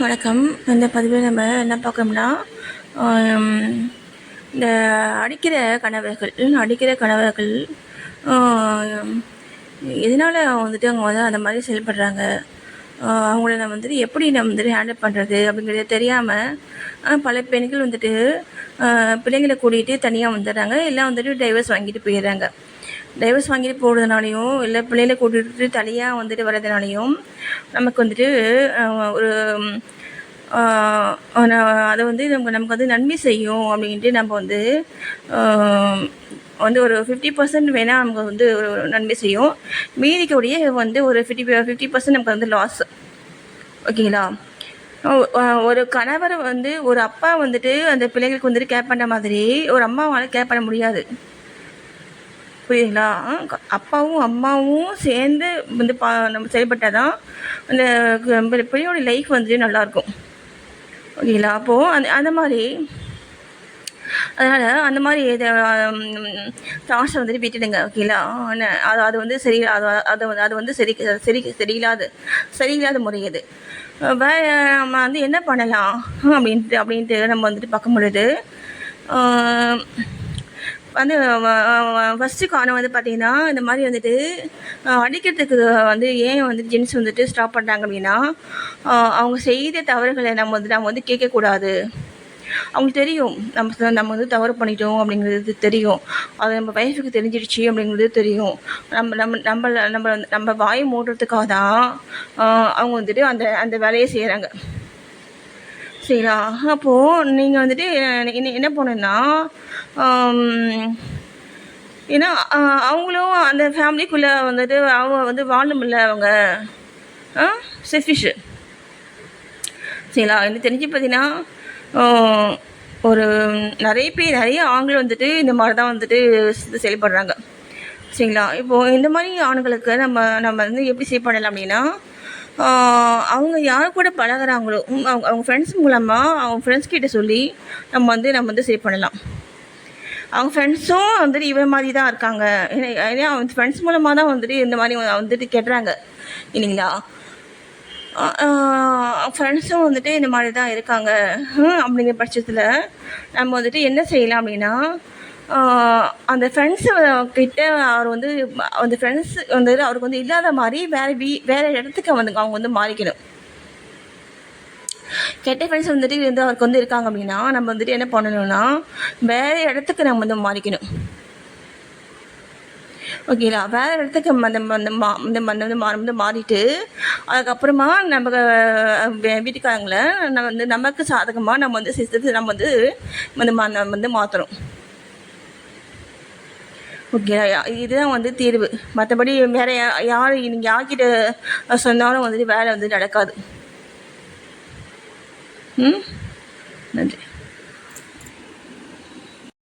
வணக்கம். இந்த பதிவில் நம்ம என்ன பார்க்கணும்னா, ஆம், இந்த அடிக்கிற கணவர்கள் எதனால் வந்துட்டு அவங்க வந்து அந்த மாதிரி செயல்படுறாங்க, அவங்கள நம்ம வந்துட்டு எப்படி நம்ம வந்துட்டு ஹேண்டில் பண்ணுறது அப்படிங்கிறது தெரியாமல் பல பெண்கள் வந்துட்டு பிள்ளைங்களை கூட்டிகிட்டு தனியாக வந்துடுறாங்க. எல்லாம் வந்துட்டு டைவர்ஸ் வாங்கிட்டு போயிடுறாங்க. டைவர்ஸ் வாங்கிட்டு போகிறதுனாலையும் இல்லை பிள்ளைகளை கூட்டிகிட்டு தனியாக வந்துட்டு வர்றதுனாலையும் நமக்கு வந்துட்டு ஒரு அதை வந்து நமக்கு வந்து நன்மை செய்யும் அப்படின்ட்டு நம்ம வந்து வந்து ஒரு 50% வேணால் நமக்கு வந்து ஒரு நன்மை செய்யும். மீதிக்கூடிய வந்து ஒரு 50% நமக்கு வந்து லாஸ். ஓகேங்களா? ஒரு கணவர் வந்து ஒரு அப்பா வந்துட்டு அந்த பிள்ளைங்களுக்கு வந்துட்டு கேர் பண்ணுற மாதிரி ஒரு அம்மாவால் கேர் பண்ண முடியாது. புரியுதுங்களா? அப்பாவும் அம்மாவும் சேர்ந்து வந்து நம்ம செயல்பட்டால் தான் அந்த பிள்ளையோட லைஃப் வந்துட்டு நல்லாயிருக்கும். ஓகேங்களா? அப்போது அந்த மாதிரி அதனால் அந்த மாதிரி தாட்ஸை வந்துட்டு விட்டுடுங்க. ஓகேங்களா? அது வந்து சரி, அது வந்து சரியில்லாத முறை அது. நம்ம வந்து என்ன பண்ணலாம் அப்படின்ட்டு நம்ம வந்துட்டு பார்க்கும் பொழுது வந்து ஃபஸ்ட்டு காரணம் வந்து பார்த்திங்கன்னா, இந்த மாதிரி வந்துட்டு அடிக்கிறதுக்கு வந்து ஏன் வந்து ஜென்ஸ் வந்துட்டு ஸ்டாப் பண்ணுறாங்க அப்படின்னா, அவங்க செய்த தவறுகளை நம்ம வந்து கேட்கக்கூடாது. அவங்களுக்கு தெரியும் நம்ம வந்து தவறு பண்ணிட்டோம் அப்படிங்கிறது தெரியும். அது நம்ம வைஃபுக்கு தெரிஞ்சிடுச்சு அப்படிங்கிறது தெரியும். நம்ம வாயை மூடுறதுக்காக தான் அவங்க வந்துட்டு அந்த வேலையை செய்கிறாங்க. சரிங்களா? அப்போது நீங்கள் வந்துட்டு என்ன பண்ணணுன்னா, ஏன்னா அவங்களும் அந்த ஃபேமிலிக்குள்ளே வந்துட்டு அவங்க வந்து வாழணுமில்ல. அவங்க செல்ஃபிஷ்ஷு. சரிங்களா? எனக்கு தெரிஞ்சு பார்த்தீங்கன்னா ஒரு நிறைய ஆண்கள் வந்துட்டு இந்த மாதிரி தான் வந்துட்டு செயல்படுறாங்க. சரிங்களா? இப்போது இந்த மாதிரி ஆண்களுக்கு நம்ம வந்து எப்படி சேவ் பண்ணலாம் அப்படின்னா, அவங்க யார் கூட பழகிறாங்களோ அவங்க ஃப்ரெண்ட்ஸ் மூலமாக அவங்க ஃப்ரெண்ட்ஸ் கிட்ட சொல்லி நம்ம வந்து சேவ் பண்ணலாம். அவங்க ஃப்ரெண்ட்ஸும் வந்துட்டு இவன் மாதிரி தான் இருக்காங்க. ஏன்னா அவங்க ஃப்ரெண்ட்ஸ் மூலமாக தான் வந்துட்டு இந்த மாதிரி வந்துட்டு கெட்டுறாங்க இல்லைங்களா? ஃப்ரெண்ட்ஸும் வந்துட்டு இந்த மாதிரி தான் இருக்காங்க அப்படிங்கிற பட்சத்தில் நம்ம வந்துட்டு என்ன செய்யலாம் அப்படின்னா, அந்த ஃப்ரெண்ட்ஸு கிட்ட அவர் வந்து அந்த ஃப்ரெண்ட்ஸ் வந்துட்டு அவருக்கு வந்து இல்லாத மாதிரி வேறு இடத்துக்கு அவங்க வந்து மாறிக்கணும். கெட்ட ஃப்ரெண்ட்ஸ் வந்துட்டு அவருக்கு வந்து இருக்காங்க அப்படின்னா நம்ம வந்துட்டு என்ன பண்ணணும்னா, வேறு இடத்துக்கு நம்ம வந்து மாறிக்கணும். ஓகேங்களா? வேறு இடத்துக்கு வந்து மாறிட்டு அதுக்கப்புறமா நம்ம வீட்டுக்காரங்களை நமக்கு சாதகமாக நம்ம வந்து சிஸ்டத்தை நம்ம வந்து மாற்றணும். ஓகே, இதுதான் வந்து தீர்வு. மற்றபடி வேறு நீங்கள் யார்கிட்ட சொன்னாலும் வந்துட்டு வேலை வந்து நடக்காது. நன்றி.